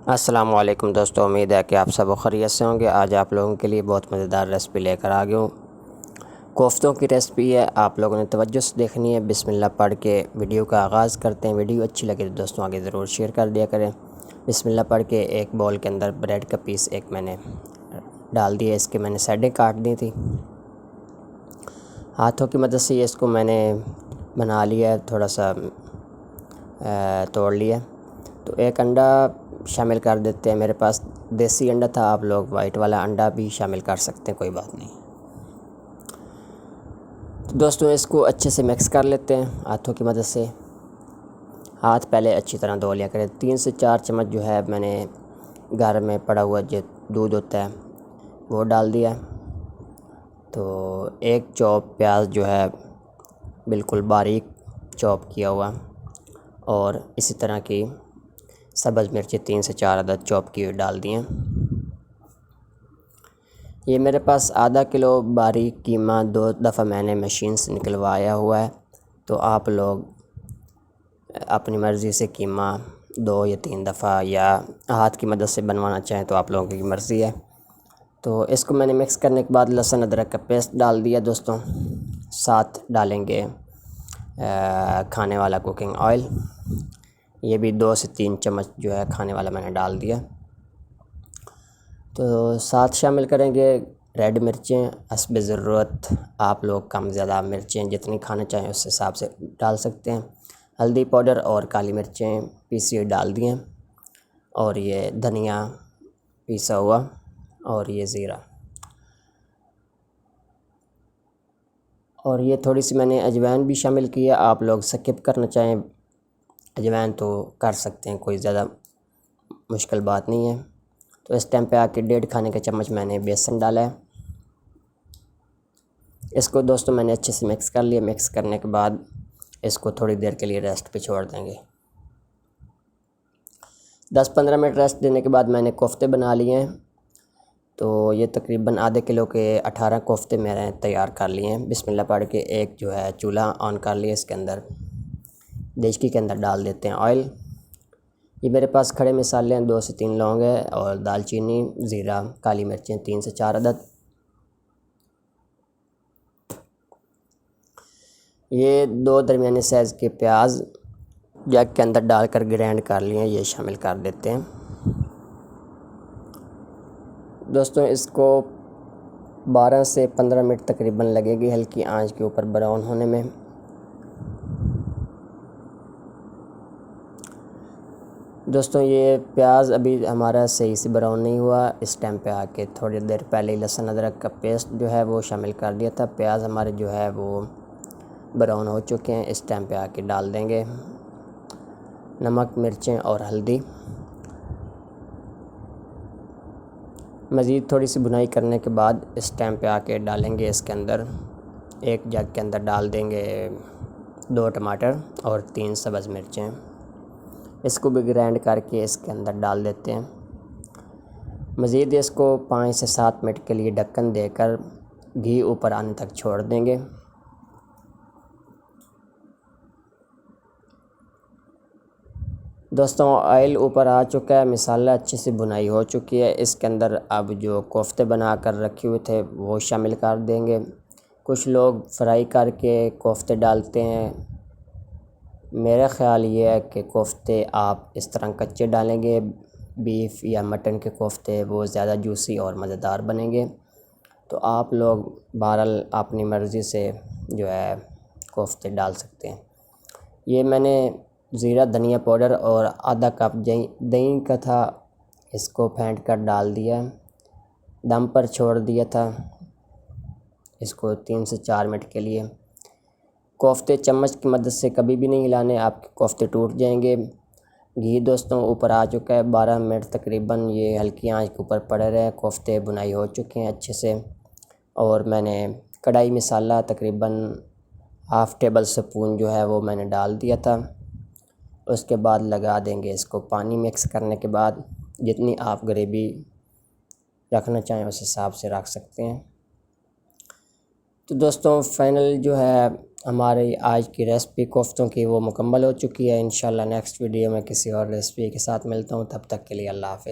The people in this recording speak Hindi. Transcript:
अस्सलाम वालेकुम दोस्तों, उम्मीद है कि आप सब खैरियत से होंगे। आज आप लोगों के लिए बहुत मज़ेदार रेसिपी लेकर आ गया हूँ। कोफ्तों की रेसिपी है, आप लोगों ने तवज्जो से देखनी है। बिस्मिल्लाह पढ़ के वीडियो का आगाज़ करते हैं। वीडियो अच्छी लगे तो दोस्तों आगे ज़रूर शेयर कर दिया करें। बिस्मिल्लाह पढ़ के एक बॉल के अंदर ब्रेड का पीस एक मैंने डाल दिया। इसके मैंने साइडें काट दी थी। हाथों की मदद से इसको मैंने बना लिया, थोड़ा सा तोड़ लिया। तो एक अंडा शामिल कर देते हैं। मेरे पास देसी अंडा था, आप लोग वाइट वाला अंडा भी शामिल कर सकते हैं, कोई बात नहीं। तो दोस्तों इसको अच्छे से मिक्स कर लेते हैं हाथों की मदद से। हाथ पहले अच्छी तरह धो लिया करें। 3 से 4 चम्मच जो है मैंने घर में पड़ा हुआ जो दूध होता है वो डाल दिया। तो एक चॉप प्याज जो है बिल्कुल बारीक चॉप किया हुआ, और इसी तरह की सब्ज़ मिर्ची 3 से 4 अदद चॉप की हुई डाल दिए। ये मेरे पास आधा किलो बारीक कीमा 2 दफ़ा मैंने मशीन से निकलवाया हुआ है। तो आप लोग अपनी मर्ज़ी से कीमा 2 या 3 दफ़ा या हाथ की मदद से बनवाना चाहें तो आप लोगों की मर्ज़ी है। तो इसको मैंने मिक्स करने के बाद लहसुन अदरक का पेस्ट डाल दिया दोस्तों। साथ डालेंगे खाने वाला कुकिंग ऑयल, ये भी 2 से 3 चम्मच जो है खाने वाला मैंने डाल दिया। तो साथ शामिल करेंगे रेड मिर्चें हस्ब ज़रूरत। आप लोग कम ज़्यादा मिर्चें जितनी खाना चाहें उस हिसाब से डाल सकते हैं। हल्दी पाउडर और काली मिर्चें पीसी हुई डाल दिए, और ये धनिया पीसा हुआ, और ये ज़ीरा, और ये थोड़ी सी मैंने अजवाइन भी शामिल किया। आप लोग स्किप करना चाहें अजवाइन तो कर सकते हैं, कोई ज़्यादा मुश्किल बात नहीं है। तो इस टाइम पे आके 1.5 खाने का चम्मच मैंने बेसन डाला है। इसको दोस्तों मैंने अच्छे से मिक्स कर लिया। मिक्स करने के बाद इसको थोड़ी देर के लिए रेस्ट पे छोड़ देंगे। 10-15 मिनट रेस्ट देने के बाद मैंने कोफ्ते बना लिए हैं। तो ये तकरीबन आधे किलो के 18 कोफ्ते मैंने तैयार कर लिए हैं। बिस्मिल्लाह पढ़ के एक जो है चूल्हा ऑन कर लिया, इसके अंदर देचकी के अंदर डाल देते हैं ऑयल। ये मेरे पास खड़े मसाले हैं, 2 से 3 लौंग है, और दालचीनी, ज़ीरा, काली मिर्चें 3 से 4 अदद। ये 2 दरमियाने साइज़ के प्याज जग के अंदर डालकर ग्राइंड कर लिए हैं, ये शामिल कर देते हैं। दोस्तों इसको 12 से 15 मिनट तकरीबन लगेगी हल्की आंच के ऊपर ब्राउन होने में। दोस्तों ये प्याज अभी हमारा सही से ब्राउन नहीं हुआ। इस टाइम पे आके थोड़ी देर पहले ही लहसुन अदरक का पेस्ट जो है वो शामिल कर दिया था। प्याज हमारे जो है वो ब्राउन हो चुके हैं। इस टाइम पे आके डाल देंगे नमक, मिर्चें और हल्दी। मज़ीद थोड़ी सी भुनाई करने के बाद इस टाइम पे आके डालेंगे इसके अंदर, एक जग के अंदर डाल देंगे 2 टमाटर और 3 सब्ज़ मिर्चें। इसको भी ग्राइंड करके इसके अंदर डाल देते हैं। मज़ीद इसको 5 से 7 मिनट के लिए ढक्कन देकर घी ऊपर आने तक छोड़ देंगे। दोस्तों ऑयल ऊपर आ चुका है, मसाला अच्छे से भुनाई हो चुकी है। इसके अंदर अब जो कोफ्ते बना कर रखे हुए थे वो शामिल कर देंगे। कुछ लोग फ्राई करके कोफ्ते डालते हैं। मेरा ख़्याल ये है कि कोफ्ते आप इस तरह कच्चे डालेंगे, बीफ या मटन के कोफ्ते वो ज़्यादा जूसी और मज़ेदार बनेंगे। तो आप लोग बहरहाल अपनी मर्ज़ी से जो है कोफ्ते डाल सकते हैं। ये मैंने ज़ीरा, धनिया पाउडर और आधा कप दही का था, इसको फेंट कर डाल दिया। दम पर छोड़ दिया था इसको 3 से 4 मिनट के लिए। कोफ्ते चम्मच की मदद से कभी भी नहीं हिलाने, आपके कोफ्ते टूट जाएंगे। घी दोस्तों ऊपर आ चुका है। 12 मिनट तकरीबन ये हल्की आंच के ऊपर पड़े रहे। कोफ्ते बुनाई हो चुके हैं अच्छे से, और मैंने कढ़ाई मसाला तकरीबन हाफ़ टेबल स्पून जो है वो मैंने डाल दिया था। उसके बाद लगा देंगे इसको पानी। मिक्स करने के बाद जितनी आप ग्रेवी रखना चाहें उस हिसाब से रख सकते हैं। तो दोस्तों फाइनल जो है हमारी आज की रेसिपी कोफ्तों की वो मुकम्मल हो चुकी है। इंशाल्लाह नेक्स्ट वीडियो में किसी और रेसिपी के साथ मिलता हूँ, तब तक के लिए अल्लाह हाफ़िज़।